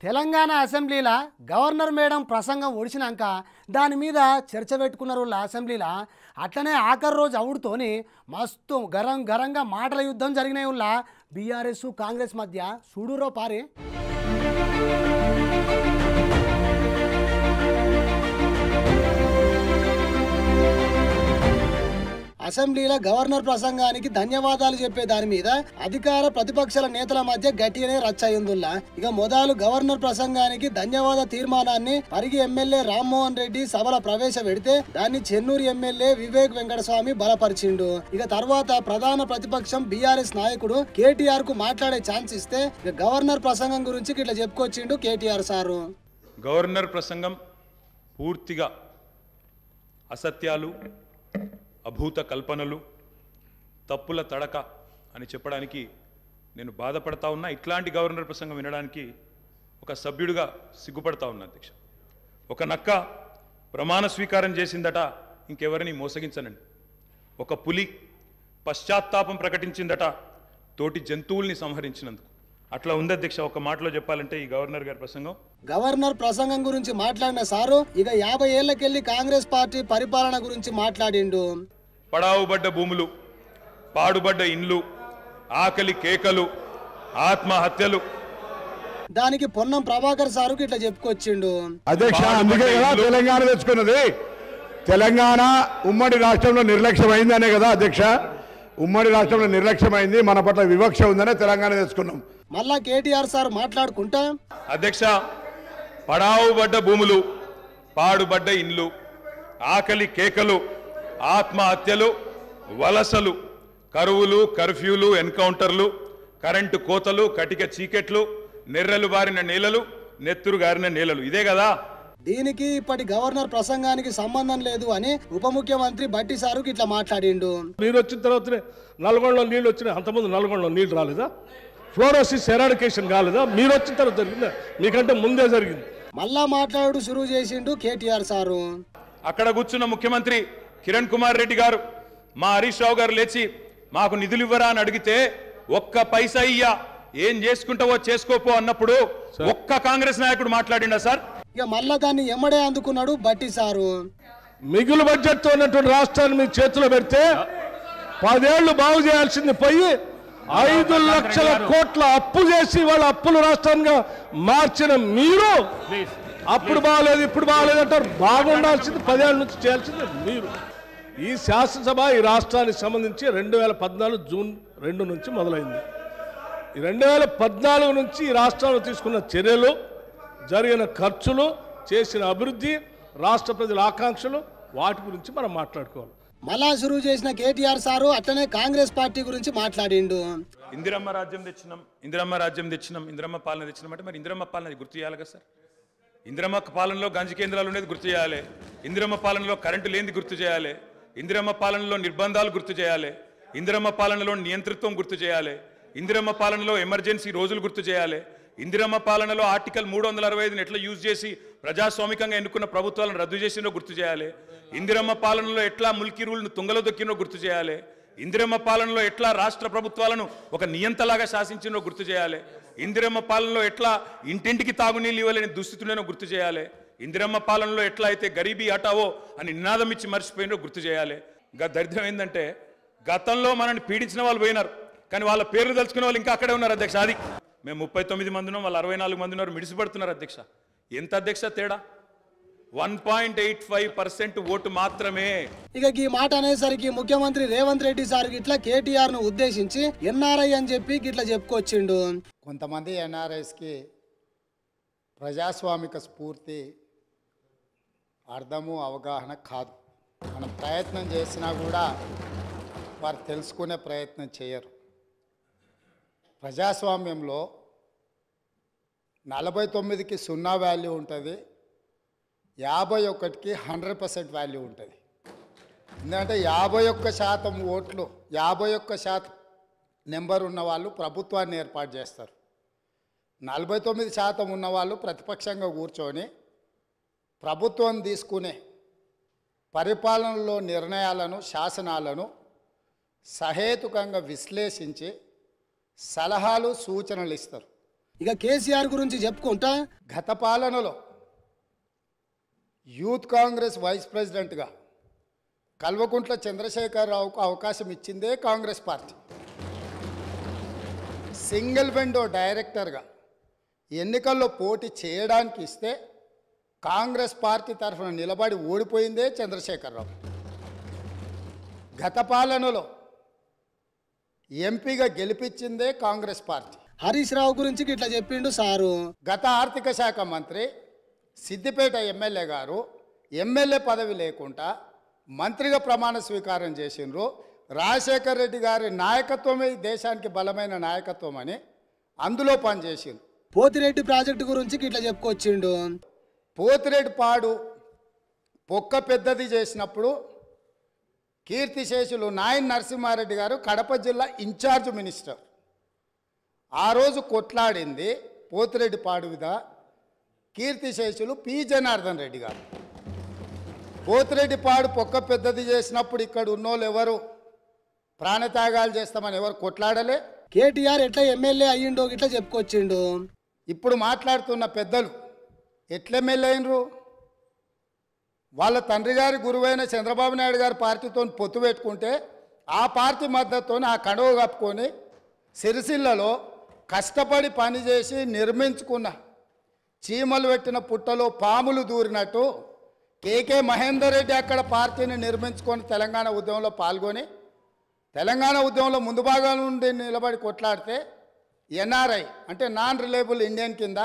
తెలంగాణ అసెంబ్లీలో governor madam ప్రసంగం ఒడిచినాక దాని మీద చర్చ పెట్టుకున్నారు అసెంబ్లీలో. అట్లనే ఆఖరి రోజు అవుడుతోని మస్తు గరంగా మాటల యుద్ధం జరిగినాయి ఉల్లా బీఆర్ఎస్ కాంగ్రెస్ మధ్య. చూడురో పారి. అసెంబ్లీలో గవర్నర్ ప్రసంగానికి ధన్యవాదాలు చెప్పే దాని మీద అధికార ప్రతిపక్షాల నేతల మధ్య గట్టిగానే రచ్చ అయిందుల్లా. ఇక మొదలు గవర్నర్ ప్రసంగానికి ధన్యవాద తీర్మానాన్ని పరిగి ఎమ్మెల్యే రామ్మోహన్ రెడ్డి సభలో ప్రవేశపెడితే దాన్ని చెన్నూరు ఎమ్మెల్యే వివేక్ వెంకటస్వామి బలపరిచిండు. ఇక తర్వాత ప్రధాన ప్రతిపక్షం బీఆర్ఎస్ నాయకుడు కేటీఆర్ కు మాట్లాడే ఛాన్స్ ఇస్తే ఇక గవర్నర్ ప్రసంగం గురించి ఇట్లా చెప్పుకొచ్చిండు కేటీఆర్ సారు. గవర్నర్ ప్రసంగం పూర్తిగా అసత్యాలు, అభూత కల్పనలు, తప్పుల తడక అని చెప్పడానికి నేను బాధపడతా ఉన్నా. ఇట్లాంటి గవర్నర్ ప్రసంగం వినడానికి ఒక సభ్యుడిగా సిగ్గుపడతా ఉన్నా అధ్యక్ష. ఒక నక్క ప్రమాణ స్వీకారం చేసిందట ఇంకెవరిని మోసగించనండి. ఒక పులి పశ్చాత్తాపం ప్రకటించిందట తోటి జంతువుల్ని సంహరించినందుకు. అట్లా ఉంది అధ్యక్ష. ఒక మాటలో చెప్పాలంటే ఈ గవర్నర్ గారి ప్రసంగం. గవర్నర్ ప్రసంగం గురించి మాట్లాడిన సారు ఇక 50 ఏళ్లకెళ్లి కాంగ్రెస్ పార్టీ పరిపాలన గురించి మాట్లాడిండు. పడావుబడ్డ భూములు, పాడుబడ్డ ఇండ్లు, ఆకలి కేకలు, ఆత్మహత్యలు, దానికి పొన్నం ప్రభాకర్ సారుకి ఇట్లా చెప్పుకొచ్చిండు. అధ్యక్ష అందుకే కదా తెలంగాణ తెచ్చుకున్నది. తెలంగాణ ఉమ్మడి రాష్ట్రంలో నిర్లక్ష్యమైందనే కదా అధ్యక్ష. ఉమ్మడి రాష్ట్రంలో నిర్లక్ష్యమైంది, మన పట్ల వివక్ష ఉందనే తెలంగాణ తెచ్చుకున్నాం. మళ్ళా కేటీఆర్ సార్ మాట్లాడుకుంటా అధ్యక్ష పడావుబడ్డ భూములు, పాడుబడ్డ ఇండ్లు, ఆకలి కేకలు, ఆత్మహత్యలు, వలసలు, కరువులు, కర్ఫ్యూలు, ఎన్కౌంటర్లు, కరెంటు కోతలు, కటిక చీకెట్లు, నెర్రెలు బారిన నేలలు, నెత్తురు గారిన నేలలు. ఇదే కదా. దీనికి ఇప్పటి గవర్నర్ ప్రసంగానికి సంబంధం లేదు అని ఉప ముఖ్యమంత్రి బట్టి సారుకి ఇట్లా మాట్లాడిండు. నీరు వచ్చిన తర్వాతనే నల్గొండలో నీళ్ళు వచ్చినాయి. అంతకుముందు నల్గొండలో నీళ్ళు రాలేదా? ఫ్లోరోసిస్ ఎరాడికేషన్ కాలేదా? మీరు వచ్చిన తర్వాత జరిగిందా? మీకంటే ముందే జరిగింది. మళ్ళా మాట్లాడు షురూ చేసిండు కేటీఆర్ సారు. అక్కడ కూర్చున్న ముఖ్యమంత్రి కిరణ్ కుమార్ రెడ్డి గారు మా హరీష్ రావు గారు లేచి మాకు నిధులు ఇవ్వరా అని అడిగితే ఒక్క పైసా ఇయ్యా, ఏం చేసుకుంటావో చేసుకోపో అన్నప్పుడు ఒక్క కాంగ్రెస్ నాయకుడు మాట్లాడిండా సార్? ఇక మళ్ళా దాన్ని ఎమ్మడే అందుకున్నాడు బట్టి సారు. మిగులు బడ్జెట్తో ఉన్నటువంటి రాష్ట్రాన్ని మీ చేతిలో పెడితే 10 ఏళ్లు బాగు చేయాల్సింది పోయి 5 లక్షల కోట్ల అప్పు చేసి వాళ్ళ అప్పుల రాష్ట్రంగా మార్చిన మీరు అప్పుడు బాగలేదు ఇప్పుడు బాగలేదు అంటారు. బాగుండాల్సింది 10 ఏళ్ళ నుంచి చేయాల్సింది మీరు. ఈ శాసనసభ ఈ రాష్ట్రానికి సంబంధించి 2014 జూన్ 2 నుంచి మొదలైంది. ఈ 2014 నుంచి ఈ రాష్ట్రంలో తీసుకున్న చర్యలు, జరిగిన ఖర్చులు, చేసిన అభివృద్ధి, రాష్ట్ర ప్రజల ఆకాంక్షలు, వాటి గురించి మనం మాట్లాడుకోవాలి. మళ్ళా షురూ చేసిన కేటీఆర్ సారు అట్లనే కాంగ్రెస్ పార్టీ గురించి మాట్లాడిండు. ఇందిరమ్మ రాజ్యం తెచ్చినాం, ఇందిరమ్మ పాలన తెచ్చినాం అంటే మరి ఇందిరమ్మ పాలన గుర్తు చేయాలి కదా సార్. ఇందిరమ్మ పాలనలో గంజి కేంద్రాలు ఉండేది గుర్తు చేయాలి. ఇందిరమ్మ పాలనలో కరెంటు లేనిది గుర్తు చేయాలి. ఇందిరమ్మ పాలనలో నిర్బంధాలు గుర్తు చేయాలి. ఇందిరమ్మ పాలనలో నియంతృత్వం గుర్తు చేయాలి. ఇందిరమ్మ పాలనలో ఎమర్జెన్సీ రోజులు గుర్తు చేయాలి. ఇందిరమ్మ పాలనలో ఆర్టికల్ 365ని ఎట్లా యూజ్ చేసి ప్రజాస్వామికంగా ఎన్నుకున్న ప్రభుత్వాలను రద్దు చేసినో గుర్తు చేయాలి. ఇందిరమ్మ పాలనలో ఎట్లా ముల్కీ రూల్ను తుంగలో దొక్కినో గుర్తు చేయాలి. ఇందిరమ్మ పాలనలో ఎట్లా రాష్ట్ర ప్రభుత్వాలను ఒక నియంతలాగా శాసించినో గుర్తు చేయాలి. ఇందిరమ్మ పాలనలో ఎట్లా ఇంటింటికి తాగునీళ్ళు ఇవ్వలేని దుస్థితులను గుర్తు చేయాలి. ఇందిరమ్మ పాలనలో ఎట్లా అయితే గరీబీ హటావో అని నినాదం ఇచ్చి మర్చిపోయినో గుర్తు చేయాలి. దరిద్రం ఏంటంటే గతంలో మనల్ని పీడించిన వాళ్ళు పోయినారు, కానీ వాళ్ళ పేర్లు తలుచుకునే వాళ్ళు ఇంకా అక్కడే ఉన్నారు అధ్యక్ష. అది మేము 39 మంది ఉన్నాం, వాళ్ళు 64 మంది ఉన్నారు, మిడిసిపడుతున్నారు అధ్యక్ష. ఎంత అధ్యక్ష తేడా? 1.85% ఓటు మాత్రమే. ఇక ఈ మాట అనేసరికి ముఖ్యమంత్రి రేవంత్ రెడ్డి సార్ ఇట్లా కేటీఆర్ ను ఉద్దేశించి ఎన్ఆర్ఐ అని చెప్పి ఇట్లా చెప్పుకొచ్చిండు. కొంతమంది ఎన్ఆర్ఐస్కి ప్రజాస్వామిక స్ఫూర్తి అర్థము అవగాహన కాదు. మనం ప్రయత్నం చేసినా కూడా వారు తెలుసుకునే ప్రయత్నం చేయరు. ప్రజాస్వామ్యంలో 49కి 0 వాల్యూ ఉంటుంది, 51కి 100% వాల్యూ ఉంటుంది. ఎందుకంటే 51% ఓట్లు, 51% నెంబర్ ఉన్న వాళ్ళు ప్రభుత్వాన్ని ఏర్పాటు చేస్తారు. 49% ఉన్నవాళ్ళు ప్రతిపక్షంగా కూర్చొని ప్రభుత్వం తీసుకునే పరిపాలనలో నిర్ణయాలను, శాసనాలను సహేతుకంగా విశ్లేషించి సలహాలు, సూచనలు ఇస్తారు. ఇక కేసీఆర్ గురించి చెప్పుకుంటా గత పాలనలో యూత్ కాంగ్రెస్ వైస్ ప్రెసిడెంట్గా కల్వకుంట్ల చంద్రశేఖరరావుకు అవకాశం ఇచ్చిందే కాంగ్రెస్ పార్టీ. సింగిల్ విండో డైరెక్టర్గా ఎన్నికల్లో పోటీ చేయడానికి ఇస్తే కాంగ్రెస్ పార్టీ తరఫున నిలబడి ఓడిపోయిందే చంద్రశేఖరరావు. గత పాలనలో ఎంపీగా గెలిపించిందే కాంగ్రెస్ పార్టీ. హరీష్ రావు గురించి ఇట్లా చెప్పిండు సారు. గత ఆర్థిక శాఖ మంత్రి సిద్దిపేట ఎమ్మెల్యే గారు ఎమ్మెల్యే పదవి లేకుండా మంత్రిగా ప్రమాణ స్వీకారం చేసిండ్రు. రాజశేఖర్ రెడ్డి గారి నాయకత్వమే ఈ దేశానికి బలమైన నాయకత్వం అని అందులో పనిచేసిండ్రు. పోతిరెడ్డి ప్రాజెక్టు గురించి ఇట్లా చెప్పుకొచ్చిండు. పోతిరెడ్డి పాడు పొక్క పెద్దది చేసినప్పుడు కీర్తిశేషులు నాయన్ నరసింహారెడ్డి గారు కడప జిల్లా ఇన్ఛార్జ్ మినిస్టర్. ఆ రోజు కొట్లాడింది పోతిరెడ్డి పాడు మీద కీర్తిశేషులు పి జనార్దన్ రెడ్డి గారు. పోతిరెడ్డి పాడు పొక్క పెద్దది చేసినప్పుడు ఇక్కడ ఉన్నోళ్ళు ఎవరు ప్రాణత్యాగాలు చేస్తామని ఎవరు కొట్లాడలే. కేటీఆర్ ఎట్లా ఎమ్మెల్యే అయ్యిండో ఇట్లా చెప్పుకొచ్చిండు. ఇప్పుడు మాట్లాడుతున్న పెద్దలు ఎట్లా ఎమ్మెల్యే అయినరు? వాళ్ళ తండ్రి గారి గురువైన చంద్రబాబు నాయుడు గారి పార్టీతో పొత్తు పెట్టుకుంటే ఆ పార్టీ మద్దతుతో ఆ కడువ కప్పుకొని సిరిసిల్లలో కష్టపడి పనిచేసి నిర్మించుకున్న చీమలు పెట్టిన పుట్టలో పాములు దూరినట్టు కేకే మహేందర్ రెడ్డి అక్కడ పార్టీని నిర్మించుకొని తెలంగాణ ఉద్యమంలో పాల్గొని తెలంగాణ ఉద్యమంలో ముందు భాగం నుండి నిలబడి కొట్లాడితే ఎన్ఆర్ఐ అంటే నాన్ రిలయబుల్ ఇండియన్ కింద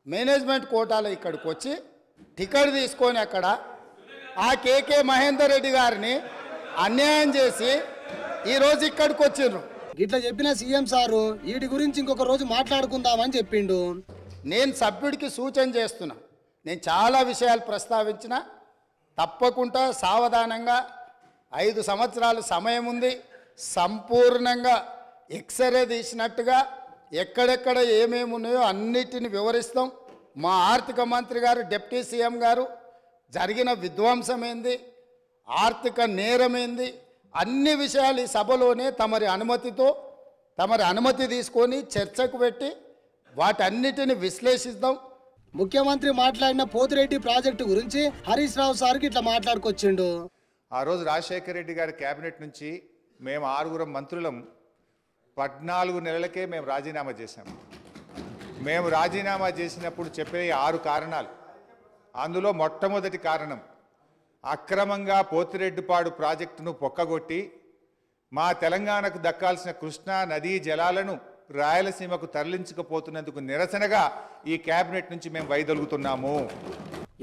మేనేజ్మెంట్ కోటాలో ఇక్కడికి వచ్చి టికెట్ తీసుకొని అక్కడ ఆ కేకే మహేందర్ రెడ్డి గారిని అన్యాయం చేసి ఈరోజు ఇక్కడికి వచ్చిండ్రు. ఇట్లా చెప్పిన సీఎం సారు వీటి గురించి ఇంకొక రోజు మాట్లాడుకుందామని చెప్పిండు. నేను సభ్యుడికి సూచన చేస్తున్నా. నేను చాలా విషయాలు ప్రస్తావించిన తప్పకుండా సావధానంగా 5 సంవత్సరాల సమయం ఉంది. సంపూర్ణంగా ఎక్స్రే తీసినట్టుగా ఎక్కడెక్కడ ఏమేమి ఉన్నాయో అన్నిటిని వివరిస్తాం. మా ఆర్థిక మంత్రి గారు డిప్యూటీ సీఎం గారు జరిగిన విధ్వంసం ఏంది, ఆర్థిక నేరం ఏంది, అన్ని విషయాలు ఈ సభలోనే తమరి అనుమతి తీసుకొని చర్చకు పెట్టి వాటన్నిటిని విశ్లేషిద్దాం. ముఖ్యమంత్రి మాట్లాడిన పోతిరెడ్డి ప్రాజెక్టు గురించి హరీష్ రావు సార్కి ఇట్లా మాట్లాడుకొచ్చిండు. ఆ రోజు రాజశేఖర రెడ్డి గారి కేబినెట్ నుంచి మేము 6 మంత్రులం 14 నెలలకే మేము రాజీనామా చేశాము. మేము రాజీనామా చేసినప్పుడు చెప్పే 6 కారణాలు. అందులో మొట్టమొదటి కారణం అక్రమంగా పోతిరెడ్డిపాడు ప్రాజెక్టును పొక్కగొట్టి మా తెలంగాణకు దక్కాల్సిన కృష్ణా నదీ జలాలను రాయలసీమకు తరలించకపోతున్నందుకు నిరసనగా ఈ కేబినెట్ నుంచి మేము వైదొలుగుతున్నాము.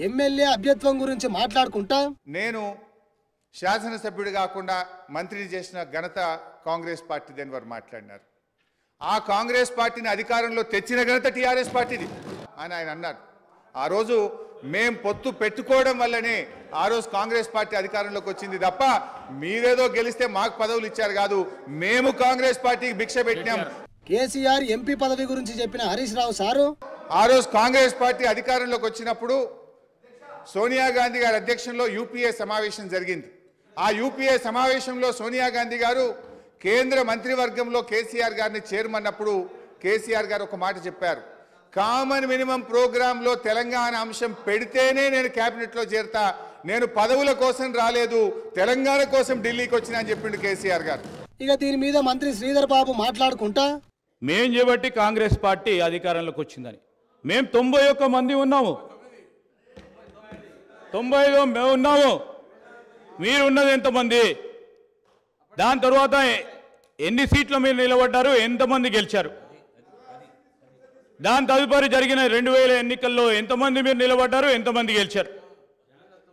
ఎమ్మెల్యే అభ్యత్వం గురించి మాట్లాడుకుంటా నేను శాసనసభ్యుడు కాకుండా మంత్రిని చేసిన ఘనత కాంగ్రెస్ పార్టీదని వారు మాట్లాడినారు. ఆ కాంగ్రెస్ పార్టీని అధికారంలో తెచ్చిన ఘనత టీఆర్ఎస్ పార్టీది అని ఆయన అన్నారు. ఆ రోజు మేం పొత్తు పెట్టుకోవడం వల్లనే ఆ రోజు కాంగ్రెస్ పార్టీ అధికారంలోకి వచ్చింది తప్ప మీరేదో గెలిస్తే మాకు పదవులు ఇచ్చారు కాదు. మేము కాంగ్రెస్ పార్టీకి భిక్ష పెట్టినాం. కేసీఆర్ ఎంపీ పదవి గురించి చెప్పిన హరీష్ రావు సారు ఆ రోజు కాంగ్రెస్ పార్టీ అధికారంలోకి వచ్చినప్పుడు సోనియా గాంధీ గారి అధ్యక్షంలో యూపీఏ సమావేశం జరిగింది. ఆ యూపీఏ సమావేశంలో సోనియా గాంధీ గారు కేంద్ర మంత్రివర్గంలో కేసీఆర్ గారిని చేరమన్నప్పుడు కేసీఆర్ గారు ఒక మాట చెప్పారు, కామన్ మినిమం ప్రోగ్రాంలో తెలంగాణ అంశం పెడితేనే నేను కేబినెట్లో చేరతా, నేను పదవుల కోసం రాలేదు, తెలంగాణ కోసం ఢిల్లీకి వచ్చినా అని చెప్పిండు కేసీఆర్ గారు. ఇక దీని మీద మంత్రి శ్రీధర్ బాబు మాట్లాడుకుంటా మేం చేయబట్టి కాంగ్రెస్ పార్టీ అధికారంలోకి వచ్చిందని. మేము 91 మంది ఉన్నాము, 90లో మేము ఉన్నాము. మీరు ఉన్నది ఎంతమంది? దాని తర్వాత ఎన్ని సీట్లు మీరు నిలబడ్డారు, ఎంతమంది గెలిచారు? దాని తదుపరి జరిగిన 2000 ఎన్నికల్లో ఎంతమంది మీరు నిలబడ్డారు, ఎంతమంది గెలిచారు?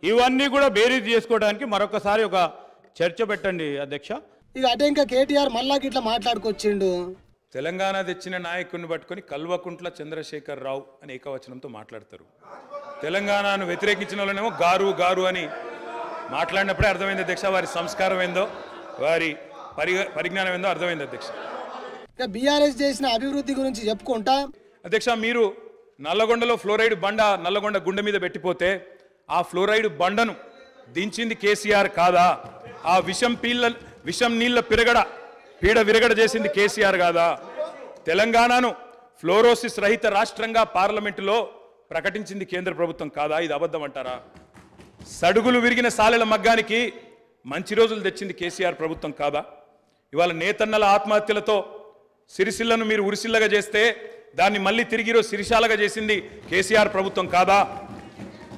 ఇవన్నీ కూడా బేరీజ్ చేసుకోవడానికి మరొకసారి ఒక చర్చ పెట్టండి అధ్యక్ష. ఇక అటే ఇంకా కేటీఆర్ మళ్ళా ఇట్లా మాట్లాడుకొచ్చిండు. తెలంగాణ తెచ్చిన నాయకుడిని పట్టుకొని కల్వకుంట్ల చంద్రశేఖర్ రావు అని ఏకవచనంతో మాట్లాడతారు. తెలంగాణను వ్యతిరేకించిన వాళ్ళనేమో గారు గారు అని మాట్లాడినప్పుడే అర్థమైంది అధ్యక్ష, వారి సంస్కారం ఏందో, వారి పరిజ్ఞానం ఏందో అర్థమైంది అధ్యక్ష. ఇక బీఆర్ఎస్ చేసిన అభివృద్ధి గురించి చెప్పుకుంటా అధ్యక్ష, మీరు నల్లగొండలో ఫ్లోరైడ్ బండ నల్లగొండ గుండె మీద పెట్టిపోతే ఆ ఫ్లోరైడ్ బండను దించింది కేసీఆర్ కాదా? ఆ విషం నీళ్ళ పీడ విరగడ చేసింది కేసీఆర్ కాదా? తెలంగాణను ఫ్లోరోసిస్ రహిత రాష్ట్రంగా పార్లమెంటులో ప్రకటించింది కేంద్ర ప్రభుత్వం కాదా? ఇది అబద్ధం అంటారా? సడుగులు విరిగిన సాలెల మగ్గానికి మంచి రోజులు తెచ్చింది కేసీఆర్ ప్రభుత్వం కాదా? ఇవాళ నేతన్నల ఆత్మహత్యలతో సిరిసిల్లను మీరు ఉరిసిల్లగా చేస్తే దాన్ని మళ్ళీ తిరిగి సిరిశాలగా చేసింది కేసీఆర్ ప్రభుత్వం కాదా?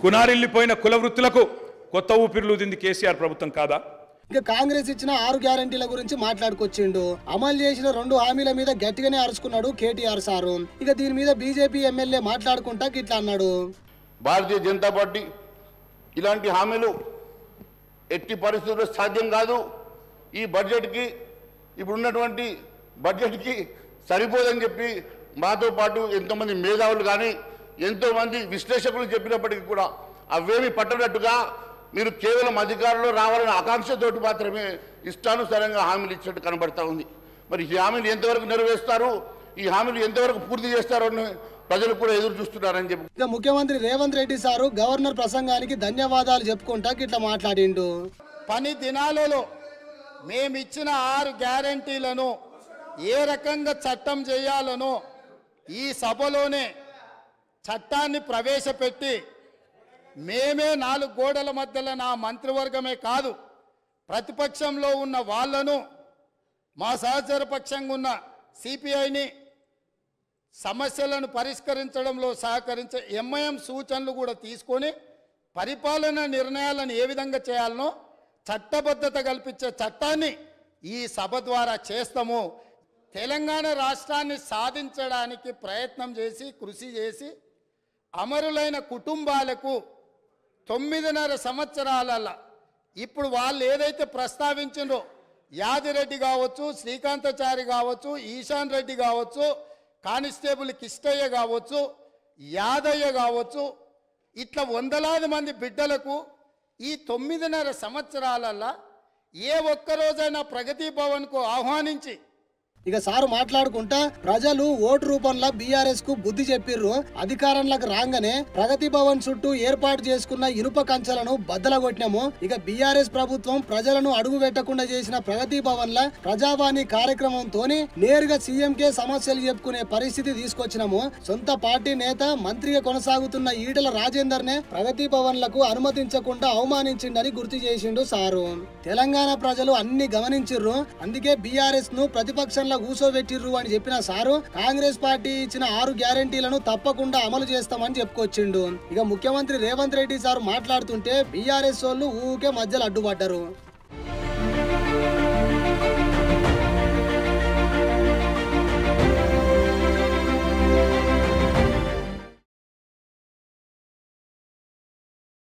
కునారిల్లిపోయిన కుల వృత్తులకు కొత్త ఊపిరులూదింది కేసీఆర్ ప్రభుత్వం కాదా? ఇక కాంగ్రెస్ ఇచ్చిన 6 గ్యారంటీల గురించి మాట్లాడుకొచ్చిండు. అమలు చేసిన 2 హామీల మీద గట్టిగానే అరుచుకున్నాడు కేటీఆర్ సారు. ఇక దీని మీద బీజేపీ ఎమ్మెల్యే మాట్లాడుకుంటా ఇట్లా అన్నాడు. భారతీయ జనతా పార్టీ ఇలాంటి హామీలు ఎట్టి పరిస్థితుల్లో సాధ్యం కాదు. ఈ బడ్జెట్కి ఇప్పుడున్నటువంటి బడ్జెట్కి సరిపోదని చెప్పి మాతో పాటు ఎంతోమంది మేధావులు కానీ ఎంతోమంది విశ్లేషకులు చెప్పినప్పటికీ కూడా అవేమి పట్టనట్టుగా మీరు కేవలం అధికారంలో రావాలనే ఆకాంక్షతోటి మాత్రమే ఇష్టానుసారంగా హామీలు ఇచ్చినట్టు కనబడతా ఉంది. మరి ఈ హామీలు ఎంతవరకు నెరవేరుస్తారు, ఈ హామీలు ఎంతవరకు పూర్తి చేస్తారో అని ప్రజలు కూడా ఎదురు చూస్తున్నారని చెప్పి ఇక ముఖ్యమంత్రి రేవంత్ రెడ్డి సారు గవర్నర్ ప్రసంగానికి ధన్యవాదాలు చెప్పుకుంటా ఇట్లా మాట్లాడిండు. పని దినాలలో మేమిచ్చిన 6 గ్యారంటీలను ఏ రకంగా చట్టం చేయాలనో ఈ సభలోనే చట్టాన్ని ప్రవేశపెట్టి మేమే 4 గోడల మధ్యలో నా మంత్రివర్గమే కాదు ప్రతిపక్షంలో ఉన్న వాళ్లను మా సహచర పక్షంగా ఉన్న సిపిఐని సమస్యలను పరిష్కరించడంలో సహకరించే ఎంఐఎం సూచనలు కూడా తీసుకొని పరిపాలన నిర్ణయాలను ఏ విధంగా చేయాలనో చట్టబద్ధత కల్పించే చట్టాన్ని ఈ సభ ద్వారా చేస్తాము. తెలంగాణ రాష్ట్రాన్ని సాధించడానికి ప్రయత్నం చేసి కృషి చేసి అమరులైన కుటుంబాలకు 9.5 సంవత్సరాల ఇప్పుడు వాళ్ళు ఏదైతే ప్రస్తావించిందో యాదిరెడ్డి కావచ్చు, శ్రీకాంతాచారి కావచ్చు, ఈశాన్ రెడ్డి కావచ్చు, కానిస్టేబుల్ కిష్టయ్య కావచ్చు, యాదయ్య కావచ్చు, ఇట్లా వందలాది మంది బిడ్డలకు ఈ 9.5 సంవత్సరాలలో ఏ ఒక్కరోజైనా ప్రగతి భవన్కు ఆహ్వానించి ఇక సారు మాట్లాడుకుంటా ప్రజలు ఓటు రూపంలో బీఆర్ఎస్ కు బుద్ధి చెప్పిర్రు. అధికారంలోకి రాగానే ప్రగతి భవన్ చుట్టూ ఏర్పాటు చేసుకున్న ఇనుప కంచెలను బద్దలగొట్టినాము. ఇక బీఆర్ఎస్ ప్రభుత్వం ప్రజలను అడుగు పెట్టకుండా చేసిన ప్రగతి భవన్ ల ప్రజావాణి కార్యక్రమంతో నేరుగా సీఎంకే సమస్యలు చెప్పుకునే పరిస్థితి తీసుకొచ్చినాము. సొంత పార్టీ నేత మంత్రిగా కొనసాగుతున్న ఈటల రాజేందర్ నే ప్రగతి భవన్ లకు అనుమతించకుండా అవమానించిండని గుర్తు చేసిండు సారు. తెలంగాణ ప్రజలు అన్ని గమనించిర్రు, అందుకే బీఆర్ఎస్ ను ప్రతిపక్షంలో కూసోబెట్టిర్రు అని చెప్పిన సారు కాంగ్రెస్ పార్టీ ఇచ్చిన 6 గ్యారంటీలను తప్పకుండా అమలు చేస్తామని చెప్పుకొచ్చిండు. ఇక ముఖ్యమంత్రి రేవంత్ రెడ్డి సారు మాట్లాడుతుంటే బీఆర్ఎస్ వాళ్ళు ఊకే మధ్యలో అడ్డుపడ్డారు.